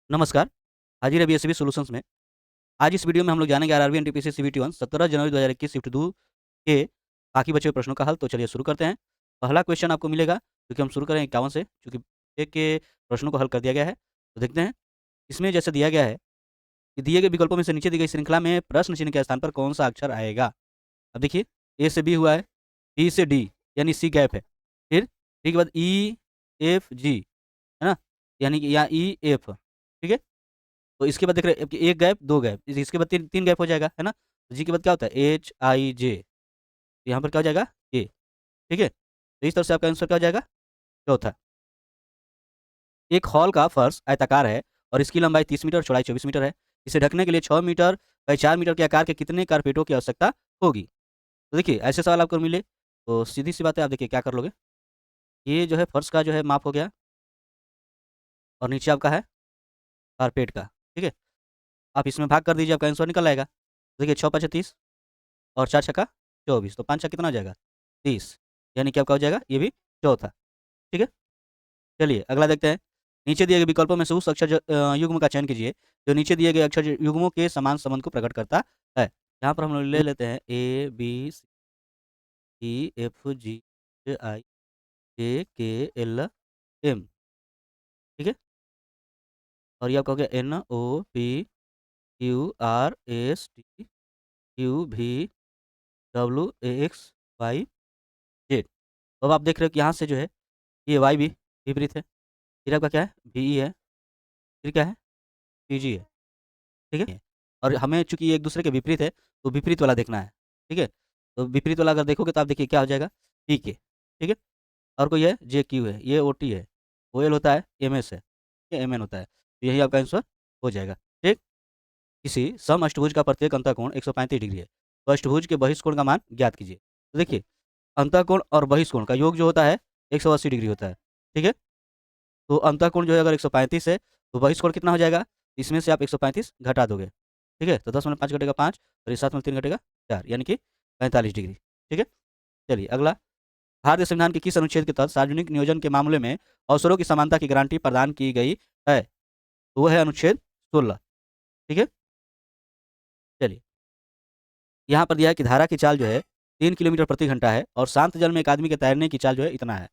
नमस्कार, हाजिर है बीएसईबी सॉल्यूशंस में। आज इस वीडियो में हम लोग जानेंगे आरआरबी एनटीपीसी सीबीटी 1 17 जनवरी 2021 शिफ्ट 2 के बाकी बचे हुए प्रश्नों का हल। तो चलिए शुरू करते हैं। पहला क्वेश्चन आपको मिलेगा क्योंकि हम शुरू करें 51 से, क्योंकि एक के प्रश्नों को हल कर दिया गया है। तो देखते हैं, इसमें जैसे दिया गया है कि दिए गए विकल्पों में से नीचे दी गई श्रृंखला में प्रश्न चिन्ह के स्थान पर कौन-सा अक्षर आएगा? अब देखिए, ए से बी हुआ है, बी से डी यानी सी गैप है। फिर डी के बाद ई, एफ, जी, है ना? यानी कि यहाँ ई, एफ, ठीक है? तो इसके बाद देख रहे हैं कि 1 गैप, 2 गैप, इसके बाद 3 गैप हो जाएगा, है ना? जी के बाद क्या होता है? एच, आई, जे, यहाँ पर क्या हो जाएगा? के, ठीक है? तो इस तरह से आपका आंसर क्या हो जाएगा? चौथा। एक हॉल का फर्श आयताकार है और इसकी लंबाई 30 मीटर और चौड़ाई 24 मीटर है। इसे ढकने के लिए 6 मीटर बाई 4 मीटर के आकार के कितने कारपेटों की आवश्यकता होगी? तो देखिए, ऐसे सवाल आपको मिले तो सीधी-सी बात है, आप देखिए क्या कर लोगे? ये जो है फर्श का जो है माप हो गया और नीचे आपका है कारपेट का, ठीक है? आप इसमें भाग कर दीजिए, आपका आंसर निकल आएगा। देखिए 6 पाँचे 30 और 4 छक्का 24, तो 5 छक्का कितना हो जाएगा? 30, यानी कि आपका हो जाएगा ये भी चौथा, ठीक है? चलिए अगला देखते हैं। नीचे दिए गए विकल्पों में से उस अक्षर युग्म का चयन कीजिए जो नीचे दिए गए अक्षर युग्मों के समान संबंध को प्रकट करता है। यहाँ पर हम लोग ले लेते हैं ए, बी, सी, डी, एफ, जी, एच, आई, जे, के, एल, एम, ठीक है? और ये आपका हो गया N, O, P, Q, R, S, T, U, V, W, X, Y, Z. तो अब आप देख रहे हो कि यहाँ से जो है ये वाई भी विपरीत है। फिर आपका क्या है? वी है, फिर क्या है? पीजी है, ठीक है? और हमें चूँकि ये एक-दूसरे के विपरीत है, तो विपरीत वाला देखना है, ठीक है? तो विपरीत वाला अगर देखोगे तो आप देखिए क्या हो जाएगा? पीके, ठीक है? और कोई है? जेक्यू है, ये ओटी है, ओएल होता है, एमएस है, ये एमएन होता है। तो यही आपका आंसर हो जाएगा, ठीक? किसी समअष्टभुज का प्रत्येक अंतःकोण 135 डिग्री है, तो अष्टभुज के बहिष्ठ का मान ज्ञात कीजिए। तो देखिए, अंतःकोण और बहिष्ठ का योग जो होता है 180 डिग्री होता है, ठीक है? तो अंतःकोण जो है अगर 135 है, तो बहिष्ठ कितना हो जाएगा? इसमें से आप 135 घटा दोगे, ठीक है? तो 10 में 5 घटेगा 5 और ये 7 में 3 घटेगा 4, यानी कि 45 डिग्री, ठीक है? चलिए अगला, भारतीय संविधान के किस अनुच्छेद के तहत सार्वजनिक नियोजन के मामले में अवसरों की समानता की गारंटी प्रदान की गई है? तो वो है अनुच्छेद 16, ठीक है? चलिए, यहाँ पर दिया है कि धारा की चाल जो है 3 किलोमीटर प्रति घंटा है और शांत जल में एक आदमी के तैरने की चाल जो है इतना है,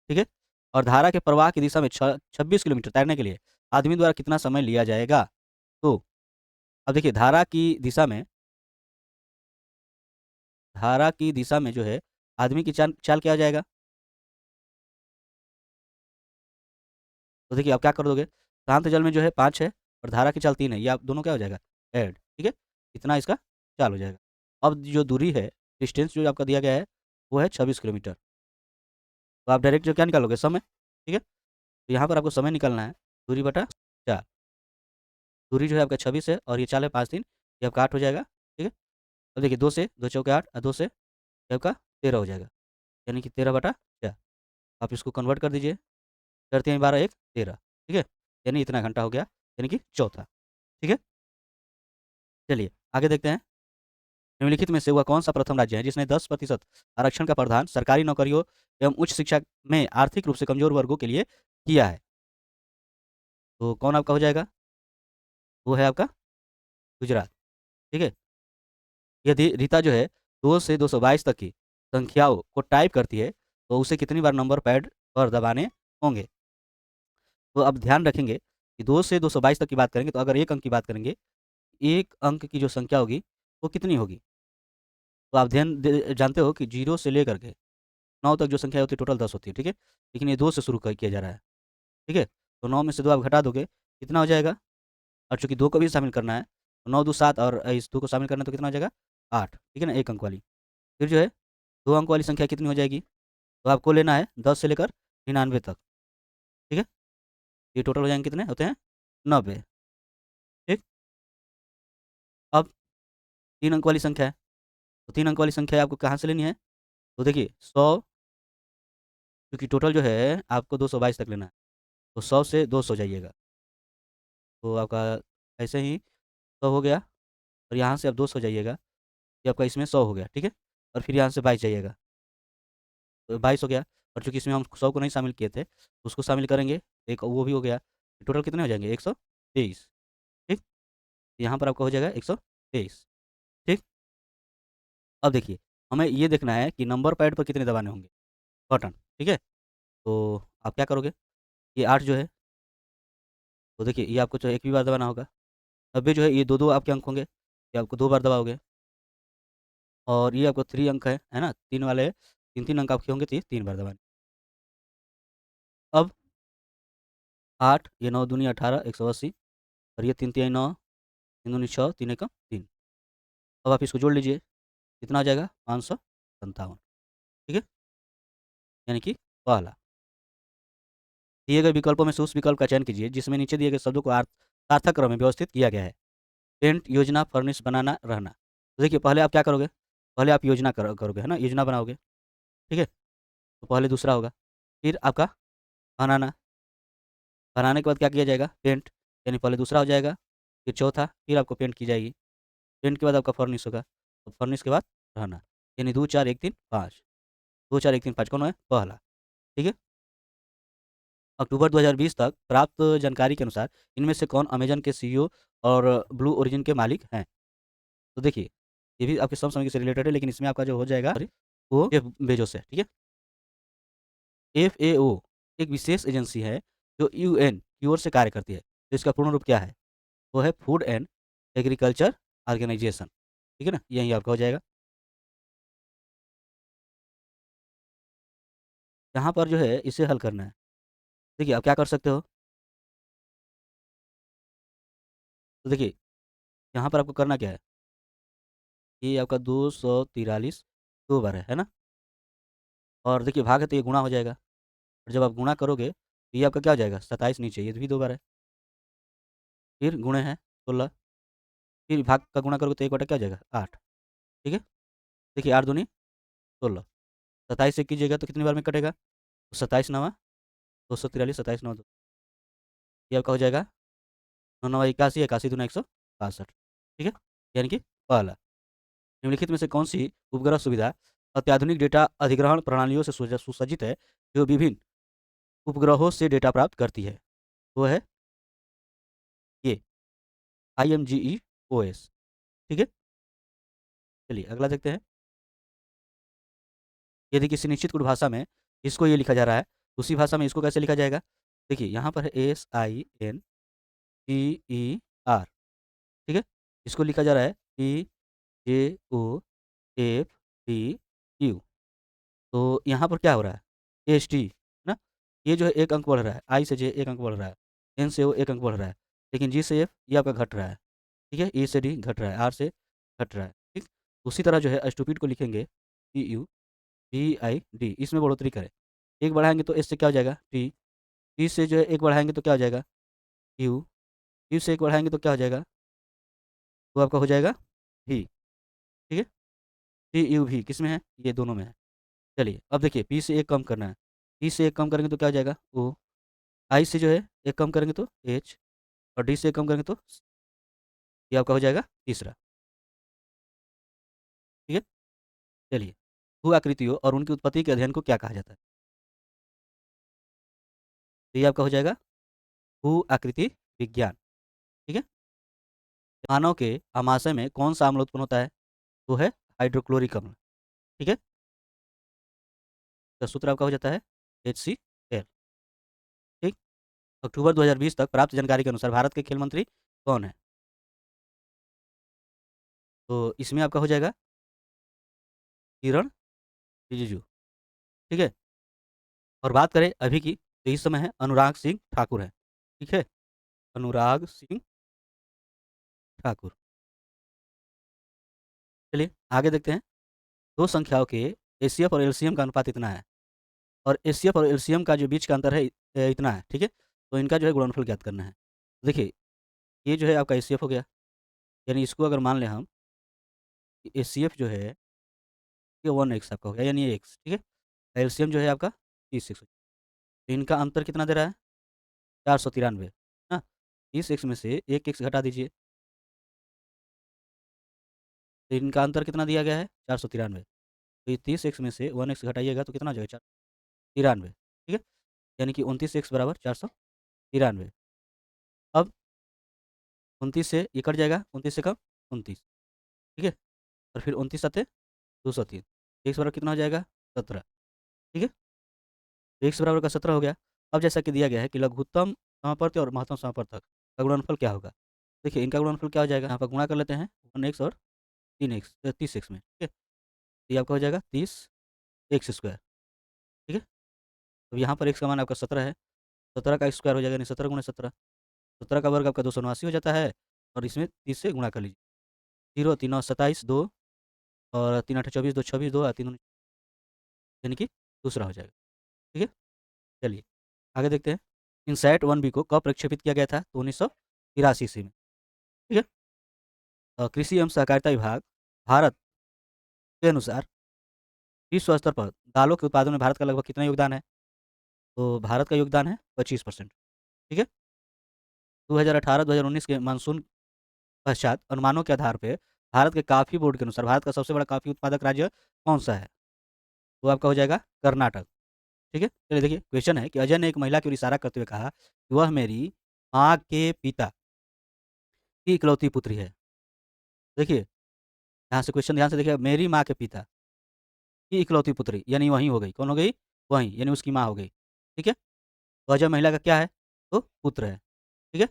ठीक है? और धारा के प्रवाह की दिशा में 26 किलोमीटर तैरने के लिए आदमी द्वारा कितना समय लिया जाएगा? तो अब देखिए, धारा की दिशा में जो है आदमी की चाल चाल क्या हो जाएगा? तो देखिए आप क्या कर दोगे? शांत जल में जो है 5 है और धारा की चाल 3 है, ये आप दोनों क्या हो जाएगा? ऐड, ठीक है? इतना इसका चाल हो जाएगा। अब जो दूरी है, डिस्टेंस जो आपका दिया गया है, वो है 26 किलोमीटर। तो आप डायरेक्ट जो क्या निकालोगे? समय, ठीक है? तो यहाँ पर आपको समय निकालना है, दूरी बटा 4। दूरी जो है आपका 26 है और ये चाल है 5 3, ये आपका 8 हो जाएगा, ठीक है? अब देखिए 2 से 2 चौके 8 और 2 से ये आपका 13 हो जाएगा, यानी कि 13 बटा 4। आप इसको कन्वर्ट कर दीजिए, 4 3 12 1 13, ठीक है? यानी इतना घंटा हो गया, यानी कि चौथा, ठीक है? चलिए आगे देखते हैं। निम्नलिखित में से वह कौन-सा प्रथम राज्य है जिसने 10% आरक्षण का प्रावधान सरकारी नौकरियों एवं उच्च शिक्षा में आर्थिक रूप से कमज़ोर वर्गों के लिए किया है? तो कौन आपका हो जाएगा? वो है आपका गुजरात, ठीक है? यदि रीता जो है 2 से 222 तक की संख्याओं को टाइप करती है, तो उसे कितनी बार नंबर पैड पर दबाने होंगे? तो अब ध्यान रखेंगे कि 2 से 222 तक की बात करेंगे, तो अगर 1 अंक की बात करेंगे, 1 अंक की जो संख्या होगी, वो कितनी होगी? तो आप जानते हो कि 0 से लेकर के 9 तक जो संख्या होती है टोटल 10 होती है, ठीक है? लेकिन ये 2 से शुरू क किया जा रहा है, ठीक है? तो 9 में से 2 आप घटा दोगे, कितना हो जाएगा? और चूँकि 2 को भी शामिल करना है, तो 9 दूँ 7 और इस 2 को शामिल करना है तो कितना हो जाएगा? 8, ठीक है ना? 1 अंक वाली। फिर जो है 2 अंक वाली संख्या कितनी हो जाएगी? तो आपको लेना है 10 से लेकर 99 तक, ठीक है? ये टोटल हो जाएँगे कितने होते हैं? 90, ठीक? अब 3 अंक वाली संख्या है, तो 3 अंक वाली संख्या आपको कहाँ से लेनी है? तो देखिए 100, क्योंकि टोटल जो है आपको 222 तक लेना है, तो 100 से 200 जाइएगा, तो आपका ऐसे ही 100 हो गया और यहाँ से आप 200 जाइएगा, ये आपका इसमें 100 हो गया, ठीक है? और फिर यहाँ से 22 जाइएगा, तो 22 हो गया और चूँकि इसमें हम 100 को नहीं शामिल किए थे, तो उसको शामिल करेंगे, एक वो भी हो गया, टोटल कितने हो जाएँगे? 100 123, ठीक? यहाँ पर आपका हो जाएगा 123, ठीक? अब देखिए, हमें ये देखना है कि नंबर पैड पर कितने दबाने होंगे, बटन, ठीक है? तो आप क्या करोगे, ये 8 जो है, तो देखिए ये आपको जो है 1 भी बार दबाना होगा। 90 जो है ये 2-2 आपके अंक होंगे, ये आपको 2 बार दबाओगे और ये आपको 3 अंक है ना? 3 वाले 3-3 अंक आपके होंगे तो ये 3 बार दबाने। अब 8 ये 9 दूनी 18 180 और ये 3 तिहाई 9 3 दूनी 6 3 एकम 3। अब आप इसको जोड़ लीजिए, कितना आ जाएगा 557, ठीक है? यानी कि पहला। दिए गए विकल्पों में से उस विकल्प का चयन कीजिए जिसमें नीचे दिए गए शब्दों को सार्थक क्रम में व्यवस्थित किया गया है। टेंट, योजना, फर्निश, बनाना, रहना। तो देखिए पहले आप क्या करोगे? पहले आप योजना करोगे, है ना? योजना बनाओगे, ठीक है? तो पहले दूसरा होगा, फिर आपका बनाना, बनाने के बाद क्या किया जाएगा? पेंट, यानी पहले दूसरा हो जाएगा, फिर चौथा, फिर आपको पेंट की जाएगी। पेंट के बाद आपका फर्निश होगा, और फर्निश के बाद रहना, यानी 2 4 1 3 5, 2 4 1 3 5 कौन है? पहला, ठीक है? अक्टूबर 2020 तक प्राप्त जानकारी के अनुसार इनमें से कौन अमेज़न के सीईओ और ब्लू ओरिजिन के मालिक हैं? तो देखिए, ये भी आपके समसामयिक से रिलेटेड है लेकिन इसमें आपका जो हो जाएगा सॉरी वो जेफ बेजोस है, ठीक है? एफएओ एक विशेष एजेंसी है जो यूएन की ओर से कार्य करती है। तो इसका पूर्ण रूप क्या है? वो है फूड एंड एग्रीकल्चर ऑर्गेनाइजेशन, ठीक है ना? यही आपका हो जाएगा। यहाँ पर जो है इसे हल करना है। देखिए, आप क्या कर सकते हो? तो देखिए, यहाँ पर आपको करना क्या है? ये आपका 243 2 बार है ना? और देखिए भाग है तो ये गुणा हो जाएगा और जब आप गुणा करोगे तो ये आपका क्या हो जाएगा? 27 नीचे ये भी 2 बार है। फिर गुणे है 16, फिर भाग का गुणा करोगे तो 1 बटा क्या हो जाएगा? 8, ठीक है? देखिए 8 दूनी 16, 27 से कीजिएगा तो कितनी बार में कटेगा? 27 नवा 243, 27 नवा ये आपका हो जाएगा 9 नवा 81, 81 दूना 162, ठीक है? यानी कि पहला। निम्नलिखित में से कौन-सी उपग्रह सुविधा अत्याधुनिक डेटा अधिग्रहण प्रणालियों से सुसज्जित है, जो विभिन्न उपग्रहों से डेटा प्राप्त करती है? वो है ये IMGEOS, ठीक है? चलिए अगला देखते हैं। यदि किसी निश्चित कुट भाषा में इसको ये लिखा जा रहा है, उसी भाषा में इसको कैसे लिखा जाएगा? देखिए यहाँ पर है SINCER, ठीक है? इसको लिखा जा रहा है TJOFDU। तो यहाँ पर क्या हो रहा है? एसटी, है ना? ये जो है 1 अंक बढ़ रहा है, आई से जे 1 अंक बढ़ रहा है, एन से ओ 1 अंक बढ़ रहा है, लेकिन जी से एफ ये आपका घट रहा है, ठीक है? ई से डी घट रहा है, आर से घट रहा है, ठीक? उसी तरह जो है स्टूपिड को लिखेंगे TUPID, इसमें बढ़ोतरी करें। 1 बढ़ाएँगे तो एस से क्या हो जाएगा? टी, टी से जो है 1 बढ़ाएँगे तो क्या हो जाएगा? क्यू, क्यू से 1 बढ़ाएँगे तो क्या हो जाएगा? वो आपका हो जाएगा भी, ठीक है? TUV किसमें है? ये दोनों में है। चलिए, अब देखिए पी से 1 कम करना है, पी से 1 कम करेंगे तो क्या हो जाएगा? ओ, आई से जो है 1 कम करेंगे तो एच और डी से 1 कम करेंगे तो स, ये आपका हो जाएगा तीसरा, ठीक है? चलिए, भू आकृतियों और उनकी उत्पत्ति के अध्ययन को क्या कहा जाता है? तो ये आपका हो जाएगा भू आकृति विज्ञान, ठीक है? मानव के आमाशय में कौन-सा अम्ल उत्पन्न होता है? वो है हाइड्रोक्लोरिक अम्ल, ठीक है? तो सूत्र आपका हो जाता है HCl, ठीक? अक्टूबर 2020 तक प्राप्त जानकारी के अनुसार भारत के खेल मंत्री कौन है? तो इसमें आपका हो जाएगा किरण रिजिजू, ठीक है? और बात करें अभी की, तो इस समय है अनुराग सिंह ठाकुर हैं, ठीक है? अनुराग सिंह ठाकुर। चलिए आगे देखते हैं, 2 संख्याओं के एचसीएफ और एलसीएम का अनुपात इतना है और एचसीएफ और एलसीएम का जो बीच का अंतर है इतना है, ठीक है? तो इनका जो है गुणनफल ज्ञात करना है। देखिए, ये जो है आपका एचसीएफ हो गया, यानी इसको अगर मान लें हम कि एचसीएफ जो है ये 1x आपका हो गया यानी ये x, ठीक है? एलसीएम जो है आपका 30x, तो इनका अंतर कितना दे रहा है? 493, ना? 30x में से 1 x घटा दीजिए, तो इनका अंतर कितना दिया गया है? 493, तो ये 30x में से 1x घटाइएगा तो कितना हो जाएगा? 493, ठीक है? यानी कि 29x बराबर 493। अब 29 से ये कट जाएगा, 29 से कम 29, ठीक है? और फिर 29 सत्ते 203, x बराबर कितना हो जाएगा 17, ठीक है? तो x बराबर का 17 हो गया। अब जैसा कि दिया गया है कि लघुत्तम समापवर्ती और महत्तम समापवर्तक का गुणनफल क्या होगा? देखिए इनका गुणनफल क्या हो जाएगा, यहाँ पर गुणा कर लेते हैं 1x और 3x 30x में, ठीक है? तो ये आपका हो जाएगा 30 एक्स स्क्वायर, ठीक है? तो यहाँ पर x का मान आपका 17 है, 17 का स्क्वायर हो जाएगा यानी 17 गुणा 17, 17 का वर्ग आपका 279 हो जाता है और इसमें 30 से गुणा कर लीजिए। 0 3 9 27 2 और 3 8 24 2 26 2 और 3 यानी कि दूसरा हो जाएगा, ठीक है? चलिए आगे देखते हैं। इनसैट 1B को कब प्रक्षेपित किया गया था? तो 1983 ईस्वी में, ठीक है? कृषि एवं सहकारिता विभाग भारत के अनुसार विश्व स्तर पर दालों के उत्पादन में भारत का लगभग कितना योगदान है? तो भारत का योगदान है 25%, ठीक है? 2018-2019 के मानसून पश्चात अनुमानों के आधार पे भारत के कॉफ़ी बोर्ड के अनुसार भारत का सबसे बड़ा कॉफ़ी उत्पादक राज्य कौन-सा है? तो आपका हो जाएगा कर्नाटक, ठीक है? चलिए देखिए क्वेश्चन है कि अजय ने एक महिला की ओर इशारा करते हुए कहा कि वह मेरी माँ के पिता की इकलौती पुत्री है। देखिए, यहाँ से क्वेश्चन ध्यान से देखिए, मेरी माँ के पिता की इकलौती पुत्री यानी वही हो गई, कौन हो गई? वही यानी उसकी माँ हो गई, ठीक है? तो अजय महिला का क्या है? तो पुत्र है, ठीक है?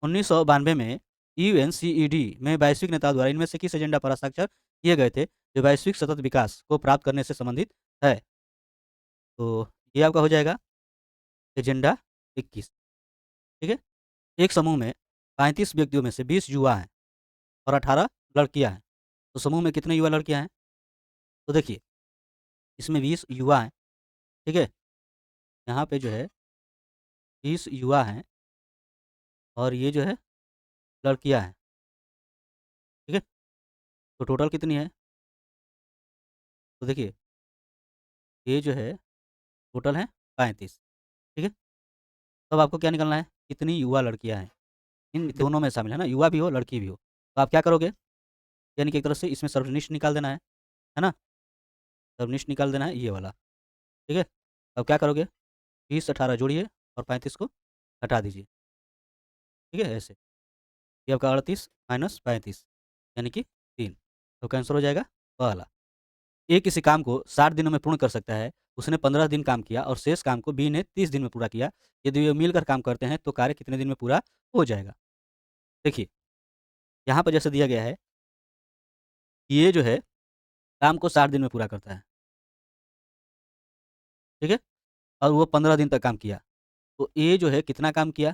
1992 में यूएनसीईडी में वैश्विक नेताओं द्वारा इनमें से किस एजेंडा पर हस्ताक्षर किए गए थे, जो वैश्विक सतत विकास को प्राप्त करने से संबंधित है? तो ये आपका हो जाएगा एजेंडा 21, ठीक है? एक समूह में 35 व्यक्तियों में से 20 युवा हैं और 18 लड़कियां हैं। तो समूह में कितने युवा लड़कियां हैं? तो देखिए, इसमें 20 युवा हैं, ठीक है? यहाँ पे जो है 20 युवा हैं और ये जो है लड़कियां हैं, ठीक है? तो टोटल कितनी है? तो देखिए, ये जो है टोटल है 35, ठीक है? तब आपको क्या निकालना है? कितनी युवा लड़कियां हैं? इन दोनों में शामिल है ना, युवा भी हो, लड़की भी हो। तो आप क्या करोगे? यानी कि एक तरह से इसमें सर्वनिष्ठ निकाल देना है ना? सर्वनिष्ठ निकाल देना है ये वाला, ठीक है? अब क्या करोगे? 20 18 जोड़िए और 35 को हटा दीजिए, ठीक है? ऐसे। ये आपका 38 माइनस 35 यानी कि 3, तो कैंसल हो जाएगा वाला। ए किसी काम को 60 दिनों में पूर्ण कर सकता है, उसने 15 दिन काम किया और शेष काम को बी ने 30 दिन में पूरा किया। यदि वे मिलकर काम करते हैं तो कार्य कितने दिन में पूरा हो जाएगा? देखिए, यहाँ पर जैसे दिया गया है, ये जो है काम को 60 दिन में पूरा करता है, ठीक है? और वो 15 दिन तक काम किया, तो ए जो है कितना काम किया,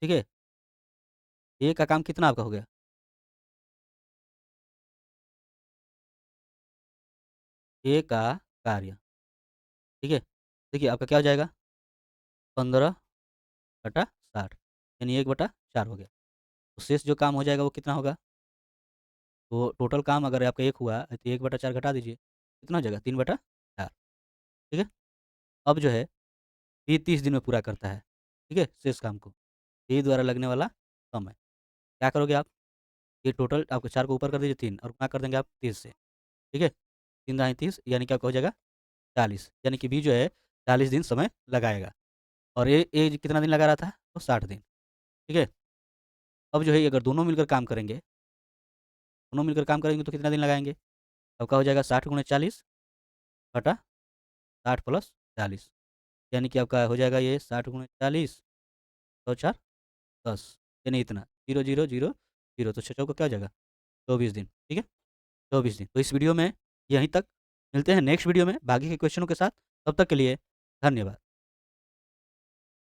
ठीक है? ए का काम कितना आपका हो गया? ए का कार्य, ठीक है? देखिए आपका क्या हो जाएगा? 15 बटा 60 यानी 1/4 हो गया। तो शेष जो काम हो जाएगा वो कितना होगा? तो टोटल काम अगर आपका 1 हुआ है तो 1/4 घटा दीजिए, कितना हो जाएगा? 3/4, ठीक है? अब जो है ये 30 दिन में पूरा करता है, ठीक है? शेष काम को, ए द्वारा लगने वाला समय। क्या करोगे आप? ये टोटल आपको 4 को ऊपर कर दीजिए 3 और गुणा कर देंगे आप 30 से, ठीक है? 3 दाएँ 30 यानी कि आपका हो जाएगा 40 यानी कि बी जो है 40 दिन समय लगाएगा और ए कितना दिन लगा रहा था? तो 60 दिन, ठीक है? अब जो है ये अगर दोनों मिलकर काम करेंगे तो कितना दिन लगाएँगे? आपका हो जाएगा 60 गुणे 40 बटा 60 प्लस 40 यानी कि आपका हो जाएगा ये 60 गुणे 40 और 4 10 यानी इतना 0 0 0 0 तो 6 चौका क्या हो जाएगा? 24 दिन, ठीक है? 24 दिन। तो इस वीडियो में यहीं तक, मिलते हैं नेक्स्ट वीडियो में बाकी के क्वेश्चनों के साथ, तब तक के लिए धन्यवाद।